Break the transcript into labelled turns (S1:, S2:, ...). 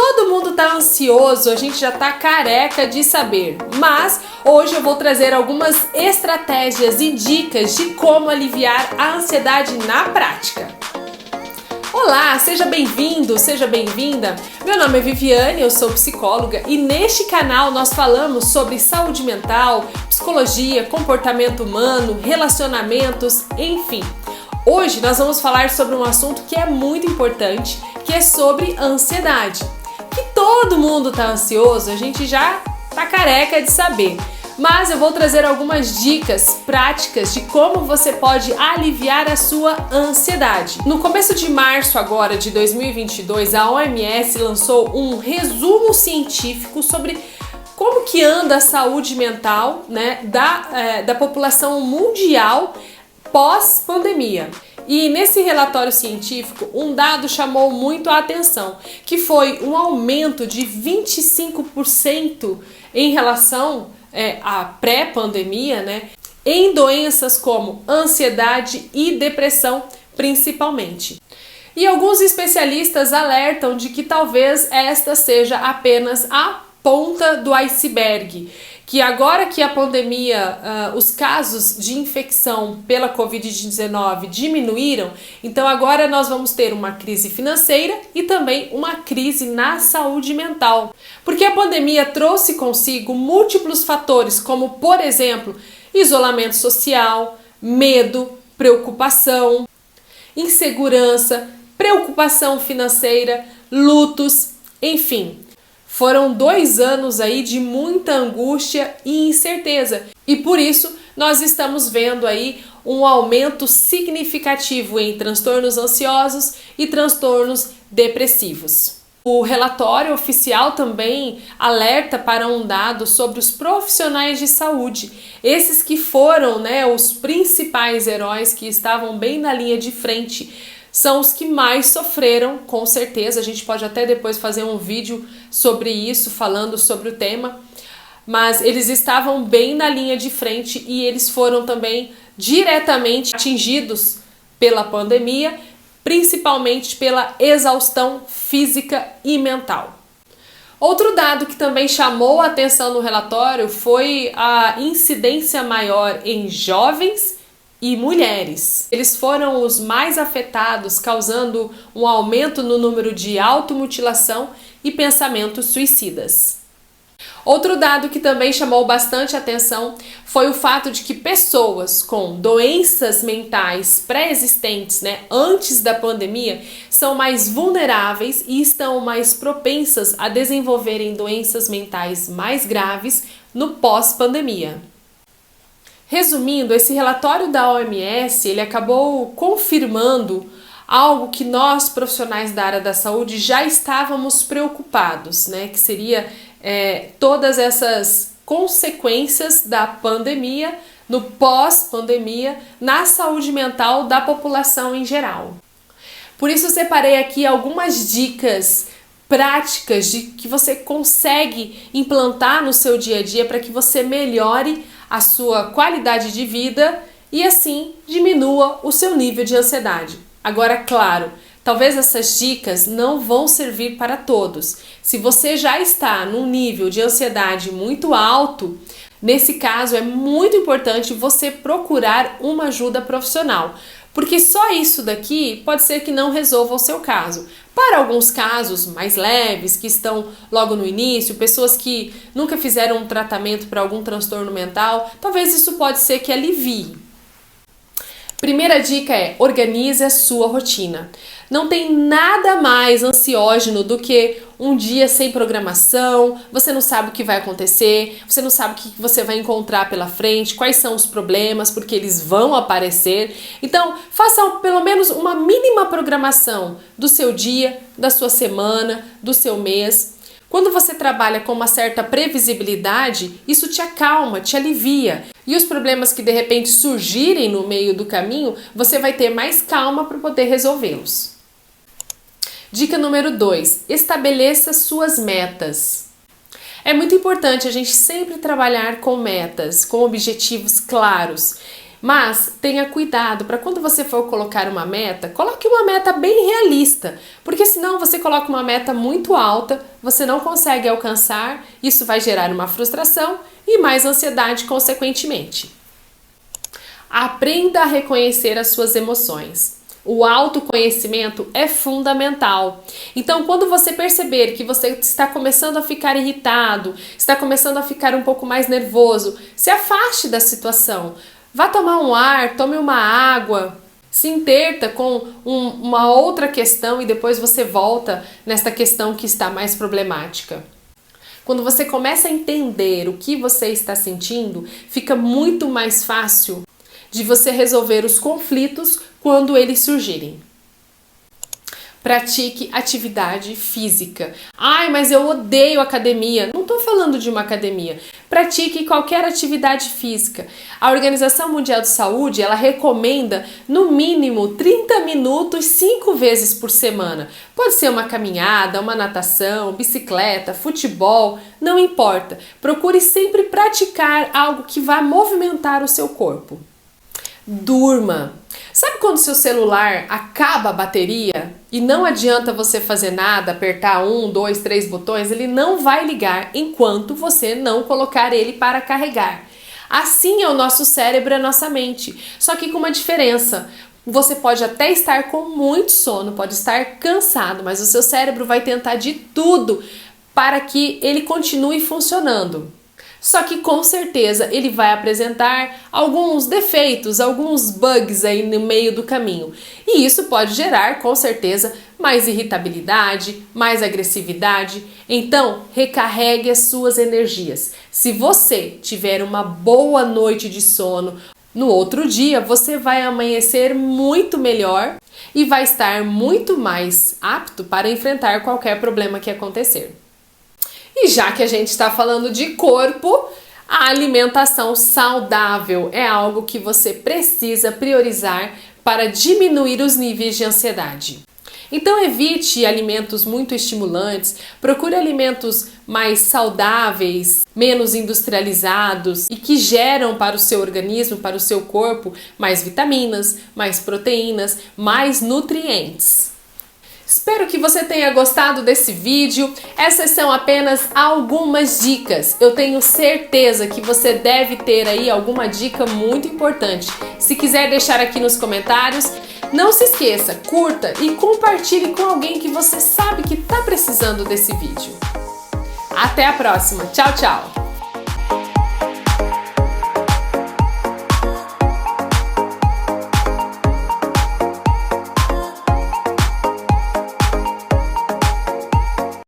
S1: todo mundo tá ansioso, a gente já tá careca de saber, mas hoje eu vou trazer algumas estratégias e dicas de como aliviar a ansiedade na prática. Olá, seja bem-vindo, seja bem-vinda. Meu nome é Viviane, eu sou psicóloga e neste canal nós falamos sobre saúde mental, psicologia, comportamento humano, relacionamentos, enfim. Hoje nós vamos falar sobre um assunto que é muito importante, que é sobre ansiedade. Que todo mundo tá ansioso, a gente já tá careca de saber. Mas eu vou trazer algumas dicas práticas de como você pode aliviar a sua ansiedade. No começo de março agora de 2022, a OMS lançou um resumo científico sobre como que anda a saúde mental, né, da população mundial pós-pandemia. E nesse relatório científico, um dado chamou muito a atenção, que foi um aumento de 25% em relação à pré-pandemia, né, em doenças como ansiedade e depressão, principalmente. E alguns especialistas alertam de que talvez esta seja apenas a ponta do iceberg, que agora que a pandemia, os casos de infecção pela Covid-19 diminuíram, então agora nós vamos ter uma crise financeira e também uma crise na saúde mental. Porque a pandemia trouxe consigo múltiplos fatores, como, por exemplo, isolamento social, medo, preocupação, insegurança, preocupação financeira, lutos, enfim. Foram 2 anos aí de muita angústia e incerteza e por isso nós estamos vendo aí um aumento significativo em transtornos ansiosos e transtornos depressivos. O relatório oficial também alerta para um dado sobre os profissionais de saúde, esses que foram, né, os principais heróis que estavam bem na linha de frente. São os que mais sofreram, com certeza. A gente pode até depois fazer um vídeo sobre isso, falando sobre o tema. Mas eles estavam bem na linha de frente e eles foram também diretamente atingidos pela pandemia, principalmente pela exaustão física e mental. Outro dado que também chamou a atenção no relatório foi a incidência maior em jovens e mulheres. Eles foram os mais afetados, causando um aumento no número de automutilação e pensamentos suicidas. Outro dado que também chamou bastante atenção foi o fato de que pessoas com doenças mentais pré-existentes, né, antes da pandemia, são mais vulneráveis e estão mais propensas a desenvolverem doenças mentais mais graves no pós-pandemia. Resumindo, esse relatório da OMS, ele acabou confirmando algo que nós, profissionais da área da saúde, já estávamos preocupados, né? Que seria todas essas consequências da pandemia, no pós-pandemia, na saúde mental da população em geral. Por isso eu separei aqui algumas dicas práticas de que você consegue implantar no seu dia a dia para que você melhore a sua qualidade de vida e assim diminua o seu nível de ansiedade. Agora, claro, talvez essas dicas não vão servir para todos. Se você já está num nível de ansiedade muito alto, nesse caso é muito importante você procurar uma ajuda profissional, porque só isso daqui pode ser que não resolva o seu caso. Para alguns casos mais leves, que estão logo no início, pessoas que nunca fizeram um tratamento para algum transtorno mental, talvez isso pode ser que alivie. Primeira dica é: organize a sua rotina. Não tem nada mais ansiógeno do que um dia sem programação, você não sabe o que vai acontecer, você não sabe o que você vai encontrar pela frente, quais são os problemas, porque eles vão aparecer. Então, faça pelo menos uma mínima programação do seu dia, da sua semana, do seu mês. Quando você trabalha com uma certa previsibilidade, isso te acalma, te alivia. E os problemas que de repente surgirem no meio do caminho, você vai ter mais calma para poder resolvê-los. Dica número 2, estabeleça suas metas. É muito importante a gente sempre trabalhar com metas, com objetivos claros. Mas tenha cuidado para quando você for colocar uma meta, coloque uma meta bem realista, porque senão você coloca uma meta muito alta, você não consegue alcançar, isso vai gerar uma frustração e mais ansiedade consequentemente. Aprenda a reconhecer as suas emoções. O autoconhecimento é fundamental. Então, quando você perceber que você está começando a ficar irritado, está começando a ficar um pouco mais nervoso, se afaste da situação. Vá tomar um ar, tome uma água, se interta com uma outra questão e depois você volta nesta questão que está mais problemática. Quando você começa a entender o que você está sentindo, fica muito mais fácil de você resolver os conflitos quando eles surgirem. Pratique atividade física. Ai, mas eu odeio academia. Não estou falando de uma academia. Pratique qualquer atividade física. A Organização Mundial de Saúde, ela recomenda no mínimo 30 minutos 5 vezes por semana. Pode ser uma caminhada, uma natação, bicicleta, futebol, não importa. Procure sempre praticar algo que vá movimentar o seu corpo. Durma. Sabe quando seu celular acaba a bateria e não adianta você fazer nada, apertar 1, 2, 3 botões, ele não vai ligar enquanto você não colocar ele para carregar. Assim é o nosso cérebro e a nossa mente, só que com uma diferença. Você pode até estar com muito sono, pode estar cansado, mas o seu cérebro vai tentar de tudo para que ele continue funcionando. Só que com certeza ele vai apresentar alguns defeitos, alguns bugs aí no meio do caminho. E isso pode gerar, com certeza, mais irritabilidade, mais agressividade. Então, recarregue as suas energias. Se você tiver uma boa noite de sono, no outro dia você vai amanhecer muito melhor e vai estar muito mais apto para enfrentar qualquer problema que acontecer. E já que a gente está falando de corpo, a alimentação saudável é algo que você precisa priorizar para diminuir os níveis de ansiedade. Então evite alimentos muito estimulantes, procure alimentos mais saudáveis, menos industrializados e que geram para o seu organismo, para o seu corpo, mais vitaminas, mais proteínas, mais nutrientes. Espero que você tenha gostado desse vídeo. Essas são apenas algumas dicas. Eu tenho certeza que você deve ter aí alguma dica muito importante. Se quiser deixar aqui nos comentários, não se esqueça, curta e compartilhe com alguém que você sabe que está precisando desse vídeo. Até a próxima. Tchau, tchau!